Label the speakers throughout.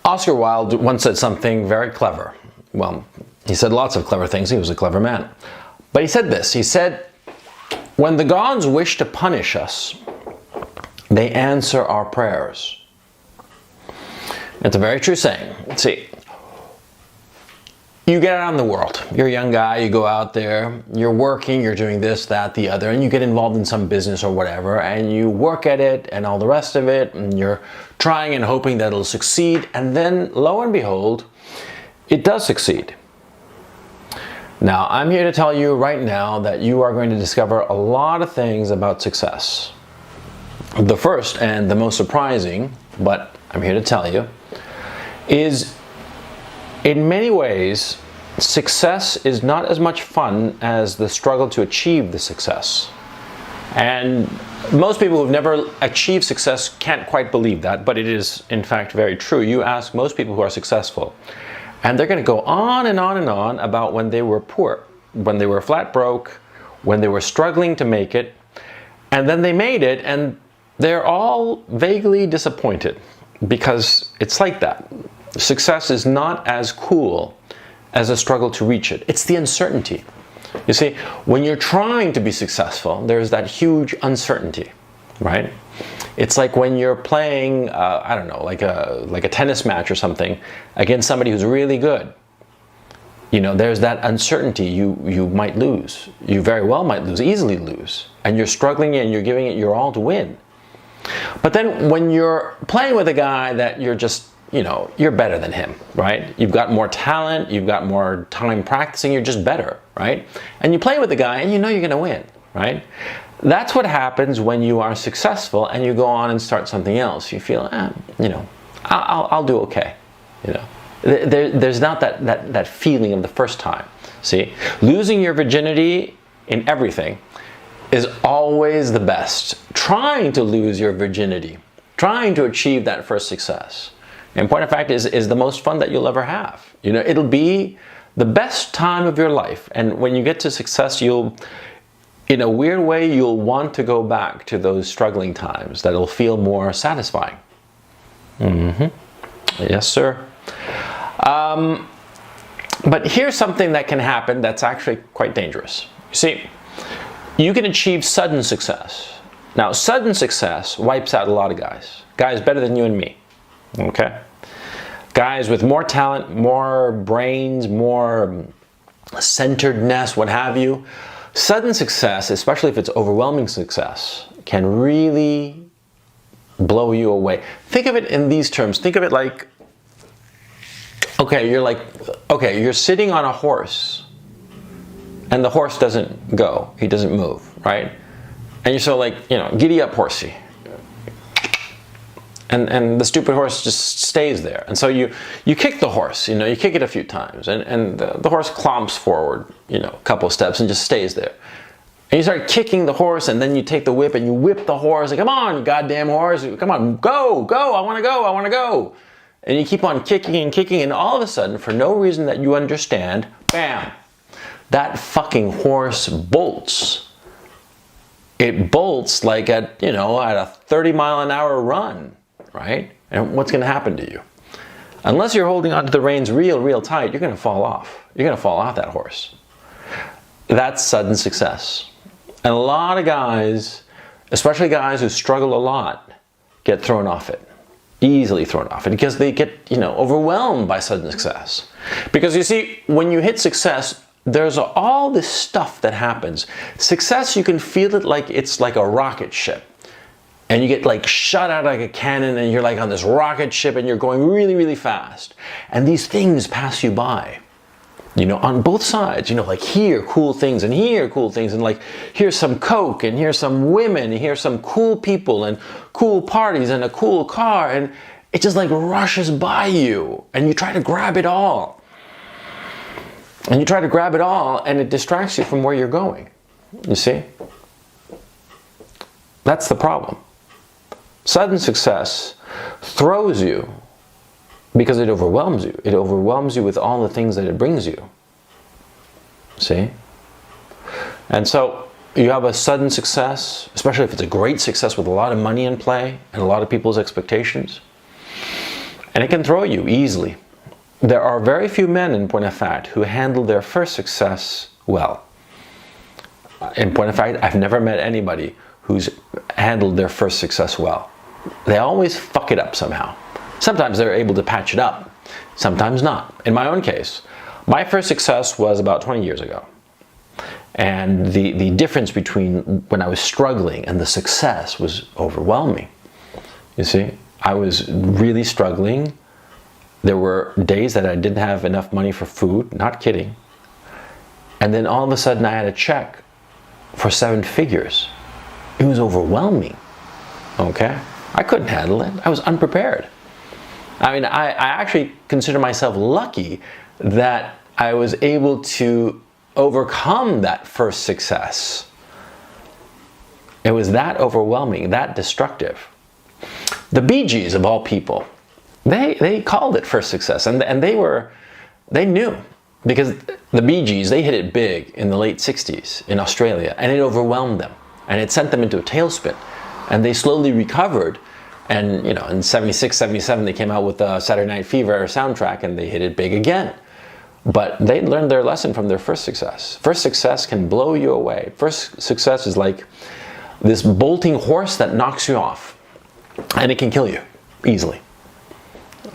Speaker 1: Oscar Wilde once said something very clever. Well, he said lots of clever things. He was a clever man. But he said this. He said, when the gods wish to punish us, they answer our prayers. It's a very true saying. See, you get out in the world. You're a young guy, you go out there, you're working, you're doing this, that, the other, and you get involved in some business or whatever, and you work at it and all the rest of it, and you're trying and hoping that it'll succeed, and then, lo and behold, it does succeed. Now, I'm here to tell you right now that you are going to discover a lot of things about success. The first and the most surprising, but I'm here to tell you, is in many ways, success is not as much fun as the struggle to achieve the success. And most people who've never achieved success can't quite believe that, but it is in fact very true. You ask most people who are successful, and they're going to go on and on and on about when they were poor, when they were flat broke, when they were struggling to make it, and then they made it, and they're all vaguely disappointed because it's like that. Success is not as cool as a struggle to reach it. It's the uncertainty. You see, when you're trying to be successful, there's that huge uncertainty, right? It's like when you're playing, I don't know, like a tennis match or something against somebody who's really good. You know, there's that uncertainty. You might lose. You very well might lose, easily lose. And you're struggling and you're giving it your all to win. But then when you're playing with a guy that you're just, you know, you're better than him, right? You've got more talent, you've got more time practicing, you're just better, right? And you play with the guy and you know you're going to win, right? That's what happens when you are successful and you go on and start something else. You feel, you know, I'll do okay, you know. There's not that feeling of the first time, see? Losing your virginity in everything is always the best. Trying to lose your virginity, trying to achieve that first success, and point of fact is the most fun that you'll ever have. You know, it'll be the best time of your life. And when you get to success, you'll, in a weird way, you'll want to go back to those struggling times. That'll feel more satisfying. Yes, sir. But here's something that can happen that's actually quite dangerous. You see, you can achieve sudden success. Now, sudden success wipes out a lot of guys. Guys better than you and me. Okay? Guys with more talent, more brains, more centeredness, what have you. Sudden success, especially if it's overwhelming success, can really blow you away. Think of it in these terms. Think of it like, okay, you're sitting on a horse and the horse doesn't go. He doesn't move, right? And you're so like, you know, giddy up, horsey. And the stupid horse just stays there. And so you kick the horse, you know, you kick it a few times, and the horse clomps forward, you know, a couple of steps and just stays there. And you start kicking the horse, and then you take the whip and you whip the horse, like, come on, you goddamn horse, come on, go, I want to go. And you keep on kicking and kicking, and all of a sudden, for no reason that you understand, bam, that fucking horse bolts. It bolts like at, you know, at a 30-mile-an-hour run. Right? And what's going to happen to you? Unless you're holding onto the reins real tight, you're going to fall off. You're going to fall off that horse. That's sudden success. And a lot of guys, especially guys who struggle a lot, get thrown off it. Easily thrown off it because they get, you know, overwhelmed by sudden success. Because you see, when you hit success, there's all this stuff that happens. Success, you can feel it like it's like a rocket ship. And you get like shot out like a cannon and you're like on this rocket ship and you're going really fast. And these things pass you by, you know, on both sides, you know, like here cool things and here cool things, and like here's some coke and here's some women, and here's some cool people and cool parties and a cool car, and it just like rushes by you and you try to grab it all. And you try to grab it all and it distracts you from where you're going. You see? That's the problem. Sudden success throws you because it overwhelms you. It overwhelms you with all the things that it brings you. See? And so you have a sudden success, especially if it's a great success with a lot of money in play and a lot of people's expectations. And it can throw you easily. There are very few men, in point of fact, who handle their first success well. In point of fact, I've never met anybody who's handled their first success well. They always fuck it up somehow. Sometimes they're able to patch it up, sometimes not. In my own case, my first success was about 20 years ago. And the difference between when I was struggling and the success was overwhelming. You see, I was really struggling. There were days that I didn't have enough money for food, not kidding. And then all of a sudden I had a check for 7 figures. It was overwhelming, okay? I couldn't handle it. I was unprepared. I mean, I actually consider myself lucky that I was able to overcome that first success. It was that overwhelming, that destructive. The Bee Gees, of all people, they called it first success, and they knew, because the Bee Gees, they hit it big in the late 60s in Australia, and it overwhelmed them, and it sent them into a tailspin, and they slowly recovered. And you know, in 76, 77, they came out with the Saturday Night Fever soundtrack, and they hit it big again. But they learned their lesson from their first success. First success can blow you away. First success is like this bolting horse that knocks you off, and it can kill you easily.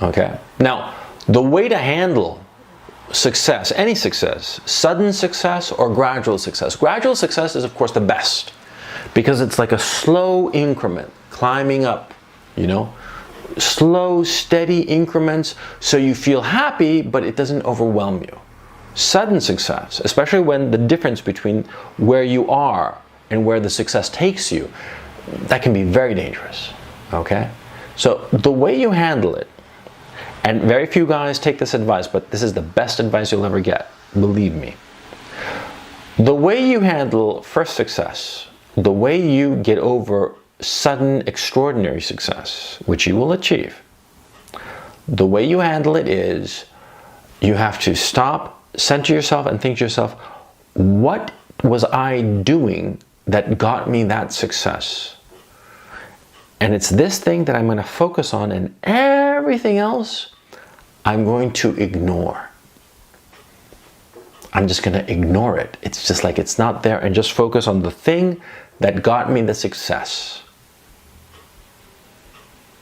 Speaker 1: Okay? Now, the way to handle success, any success, sudden success or gradual success. Gradual success is, of course, the best, because it's like a slow increment climbing up, you know, slow, steady increments, so you feel happy, but it doesn't overwhelm you. Sudden success, especially when the difference between where you are and where the success takes you, that can be very dangerous, okay? So the way you handle it, and very few guys take this advice, but this is the best advice you'll ever get, believe me. The way you handle first success, the way you get over sudden, extraordinary success, which you will achieve, the way you handle it is you have to stop, center yourself, and think to yourself, what was I doing that got me that success? And it's this thing that I'm going to focus on, and everything else I'm going to ignore. I'm just going to ignore it. It's just like it's not there, and just focus on the thing that got me the success.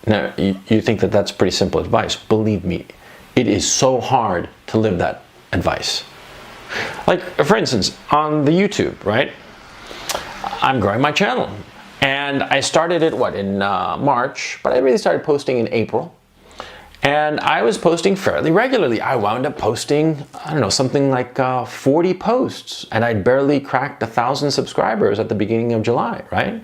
Speaker 1: Now, you think that that's pretty simple advice. Believe me, it is so hard to live that advice. Like, for instance, on the YouTube, right? I'm growing my channel. And I started it, in March, but I really started posting in April. And I was posting fairly regularly. I wound up posting, I don't know, something like 40 posts. And I'd barely cracked 1,000 subscribers at the beginning of July, right?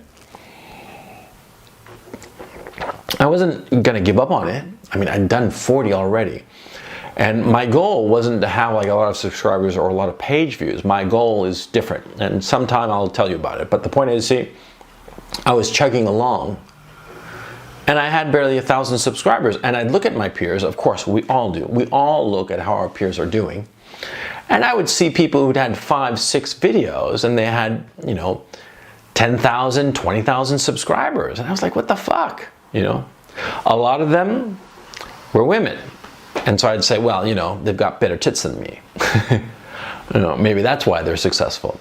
Speaker 1: I wasn't going to give up on it. I mean, I'd done 40 already. And my goal wasn't to have like a lot of subscribers or a lot of page views. My goal is different. And sometime I'll tell you about it. But the point is, see, I was chugging along, and I had barely 1,000 subscribers. And I'd look at my peers. Of course, we all do. We all look at how our peers are doing. And I would see people who'd had 5, 6 videos, and they had, 10,000, 20,000 subscribers. And I was like, what the fuck? A lot of them were women. And so I'd say, well, they've got better tits than me. Maybe that's why they're successful.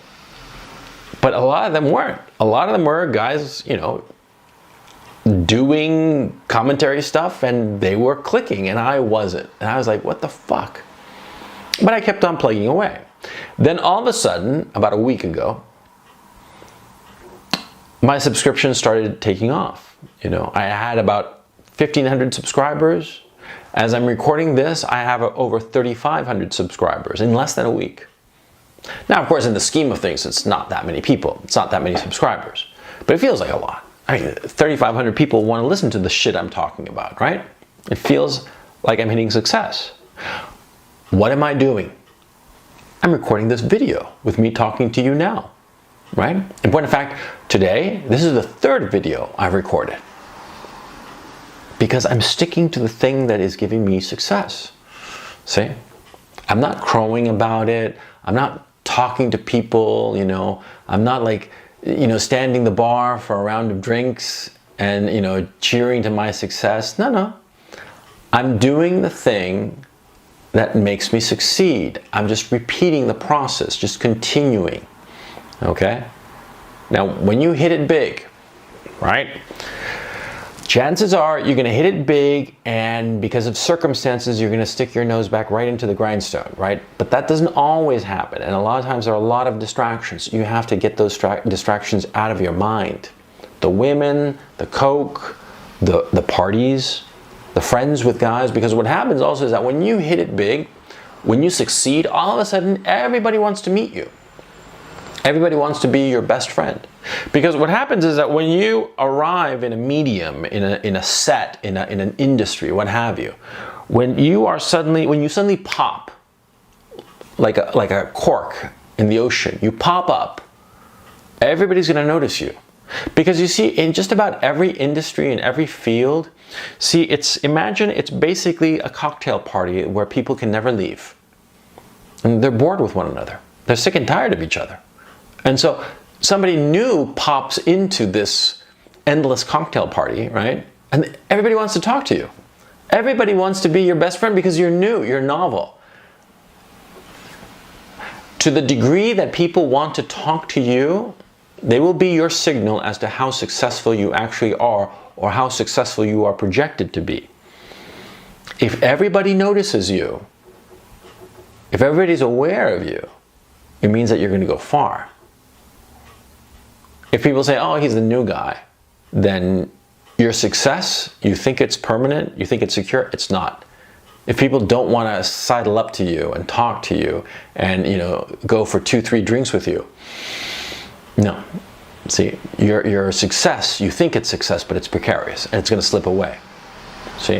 Speaker 1: But a lot of them weren't. A lot of them were guys, doing commentary stuff, and they were clicking, and I wasn't. And I was like, what the fuck? But I kept on plugging away. Then all of a sudden, about a week ago, my subscription started taking off. I had about 1,500 subscribers. As I'm recording this, I have over 3,500 subscribers in less than a week. Now, of course, in the scheme of things, it's not that many people. It's not that many subscribers. But it feels like a lot. I mean, 3,500 people want to listen to the shit I'm talking about, right? It feels like I'm hitting success. What am I doing? I'm recording this video with me talking to you now, right? In point of fact, today, this is the 3rd video I've recorded, because I'm sticking to the thing that is giving me success. See? I'm not crowing about it. I'm not talking to people, I'm not like, standing the bar for a round of drinks and, cheering to my success. No. I'm doing the thing that makes me succeed. I'm just repeating the process, just continuing, okay? Now, when you hit it big, right? Chances are you're going to hit it big, and because of circumstances, you're going to stick your nose back right into the grindstone, right? But that doesn't always happen, and a lot of times there are a lot of distractions. You have to get those distractions out of your mind. The women, the coke, the parties, the friends with guys, because what happens also is that when you hit it big, when you succeed, all of a sudden everybody wants to meet you. Everybody wants to be your best friend. Because what happens is that when you arrive in a medium, in a set, in an industry, what have you, when you suddenly pop like a cork in the ocean, you pop up, everybody's going to notice you. Because you see, in just about every industry, in every field, imagine it's basically a cocktail party where people can never leave. And they're bored with one another. They're sick and tired of each other. And so somebody new pops into this endless cocktail party, right? And everybody wants to talk to you. Everybody wants to be your best friend because you're new, you're novel. To the degree that people want to talk to you, they will be your signal as to how successful you actually are, or how successful you are projected to be. If everybody notices you, if everybody's aware of you, it means that you're going to go far. If people say, oh, he's the new guy, then your success, you think it's permanent, you think it's secure, it's not. If people don't want to sidle up to you and talk to you and, go for 2-3 drinks with you, no. See, your success, you think it's success, but it's precarious and it's going to slip away. See,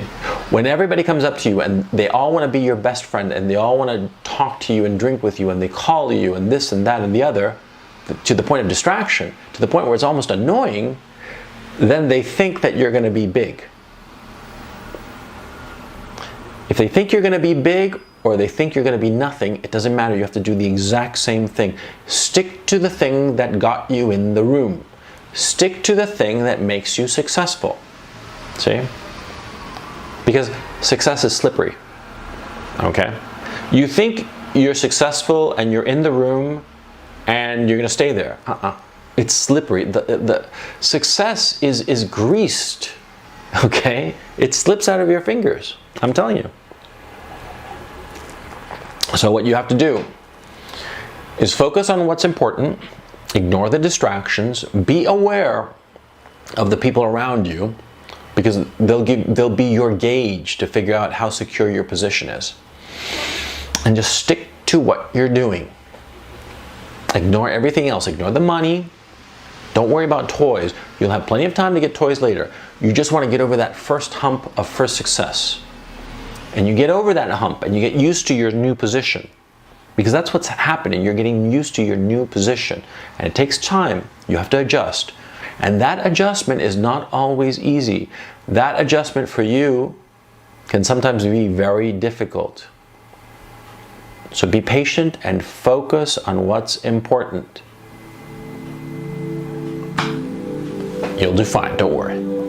Speaker 1: when everybody comes up to you and they all want to be your best friend and they all want to talk to you and drink with you and they call you and this and that and the other, to the point of distraction, to the point where it's almost annoying, then they think that you're going to be big. If they think you're going to be big or they think you're going to be nothing, it doesn't matter. You have to do the exact same thing. Stick to the thing that got you in the room. Stick to the thing that makes you successful. See? Because success is slippery. Okay? You think you're successful and you're in the room and you're going to stay there. It's slippery. The success is greased. Okay? It slips out of your fingers. I'm telling you. So what you have to do is focus on what's important, ignore the distractions, be aware of the people around you, because they'll be your gauge to figure out how secure your position is. And just stick to what you're doing. Ignore everything else. Ignore the money. Don't worry about toys. You'll have plenty of time to get toys later. You just want to get over that first hump of first success. And you get over that hump and you get used to your new position. Because that's what's happening. You're getting used to your new position. And it takes time. You have to adjust. And that adjustment is not always easy. That adjustment for you can sometimes be very difficult. So be patient and focus on what's important. You'll do fine, don't worry.